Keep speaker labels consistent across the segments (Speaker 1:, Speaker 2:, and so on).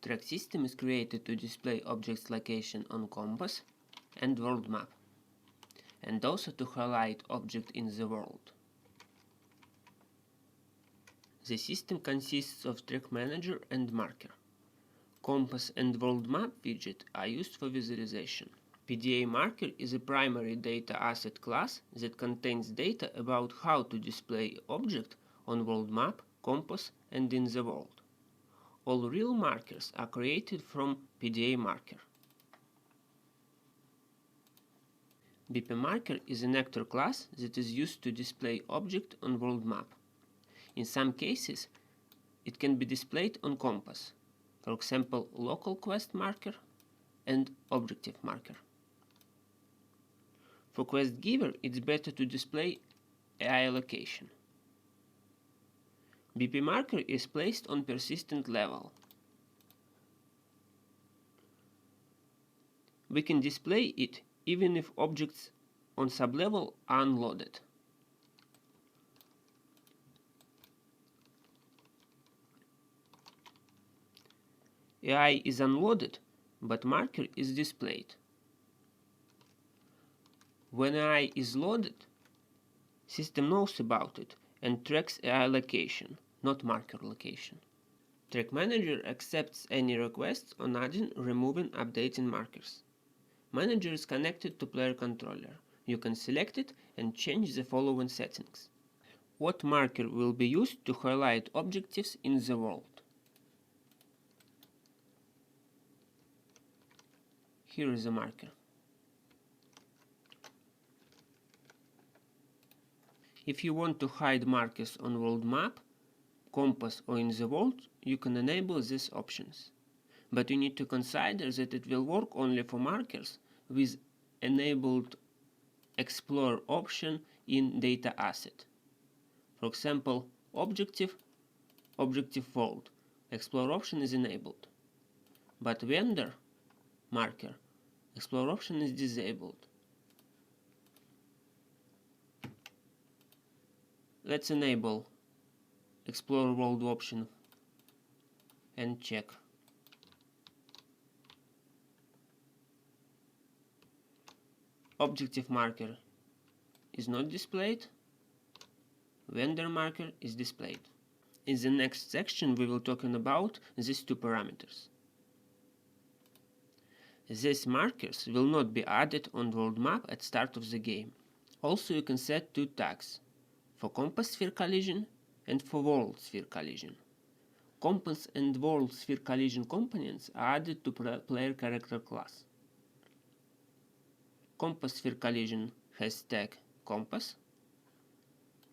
Speaker 1: Track system is created to display objects location on compass and world map, and also to highlight object in the world. The system consists of track manager and marker. Compass and world map widget are used for visualization. PDA marker is a primary data asset class that contains data about how to display object on world map, compass, and in the world. All real markers are created from PDA marker. BP marker is an actor class that is used to display object on world map. In some cases, it can be displayed on compass, for example, local quest marker and objective marker. For quest giver, it's better to display AI location. BP marker is placed on persistent level. We can display it even if objects on sublevel are unloaded. AI is unloaded, but marker is displayed. When AI is loaded, system knows about it and tracks AI location, not marker location. Track Manager accepts any requests on adding, removing, updating markers. Manager is connected to player controller. You can select it and change the following settings. What marker will be used to highlight objectives in the world? Here is a marker. If you want to hide markers on world map, compass or in the world, you can enable these options. But you need to consider that it will work only for markers with enabled Explore option in data asset. For example, objective world. Explore option is enabled. But vendor marker, Explore option is disabled. Let's enable Explore world option and check. Objective marker is not displayed. Vendor marker is displayed. In the next section we will talk about these two parameters. These markers will not be added on world map at start of the game. Also you can set two tags, for compass sphere collision and for world sphere collision. Compass and world sphere collision components are added to player character class. Compass sphere collision has tag compass.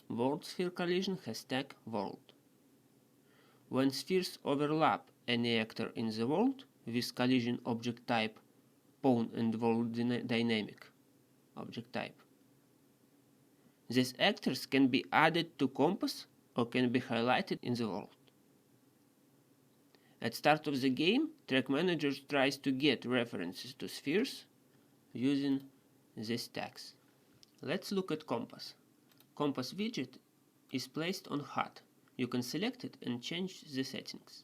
Speaker 1: World sphere collision has tag world. When spheres overlap any actor in the world with collision object type pawn and world dynamic object type, these actors can be added to compass or can be highlighted in the world. At start of the game, Track Manager tries to get references to spheres using these tags. Let's look at compass. Compass widget is placed on HUD. You can select it and change the settings.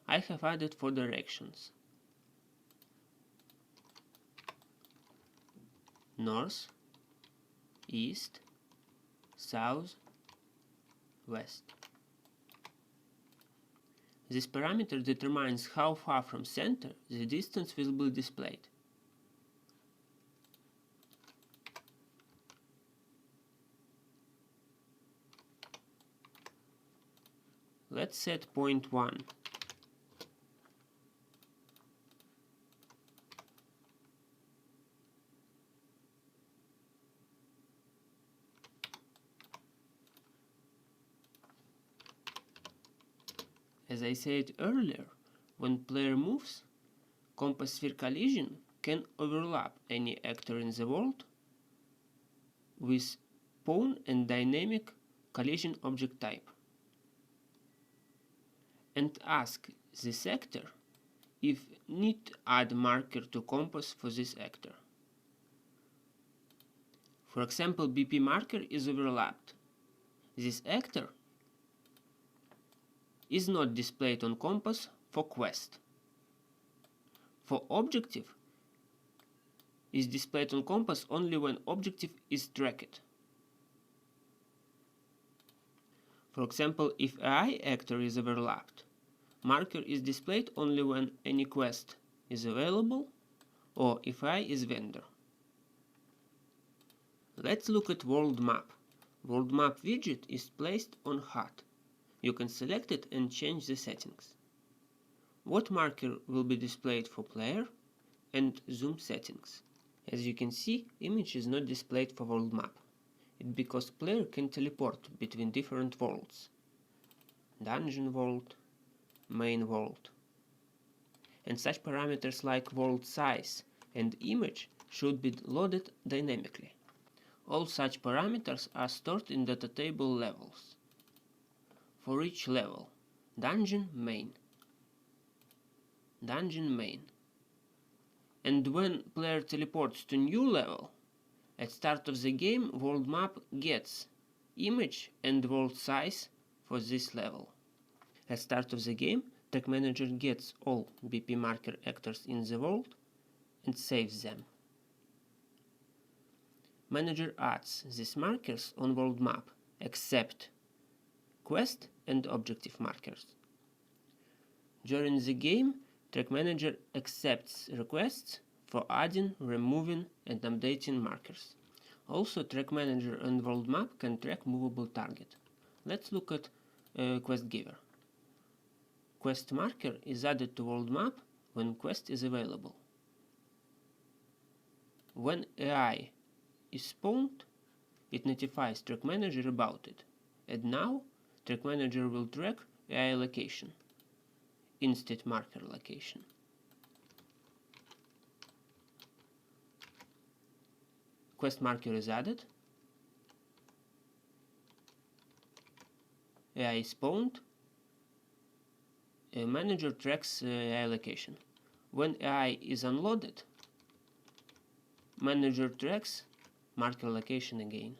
Speaker 1: I have added 4 directions: north, east, south, west. This parameter determines how far from center the distance will be displayed. Let's set point 1. As I said earlier, when player moves, compass sphere collision can overlap any actor in the world with pawn and dynamic collision object type, and ask this actor if need add marker to compass for this actor. For example, BP marker is overlapped. This actor is not displayed on compass for quest. For objective, is displayed on compass only when objective is tracked. For example, if AI actor is overlapped, marker is displayed only when any quest is available or if AI is vendor. Let's look at world map. World map widget is placed on HUD. You can select it and change the settings. What marker will be displayed for player and zoom settings. As you can see, image is not displayed for world map. It's because player can teleport between different worlds. Dungeon world, main world. And such parameters like world size and image should be loaded dynamically. All such parameters are stored in data table levels. For each level, dungeon main. And when player teleports to new level, at start of the game, world map gets image and world size for this level. At start of the game, Track Manager gets all BP marker actors in the world and saves them. Manager adds these markers on world map except quest and objective markers. During the game, Track Manager accepts requests for adding, removing, and updating markers. Also, Track Manager and World Map can track movable target. Let's look at Quest Giver. Quest marker is added to World Map when quest is available. When AI is spawned, it notifies Track Manager about it. And now, Track Manager will track AI location instead marker location. Quest marker is added. AI is spawned. Manager tracks AI location. When AI is unloaded, manager tracks marker location again.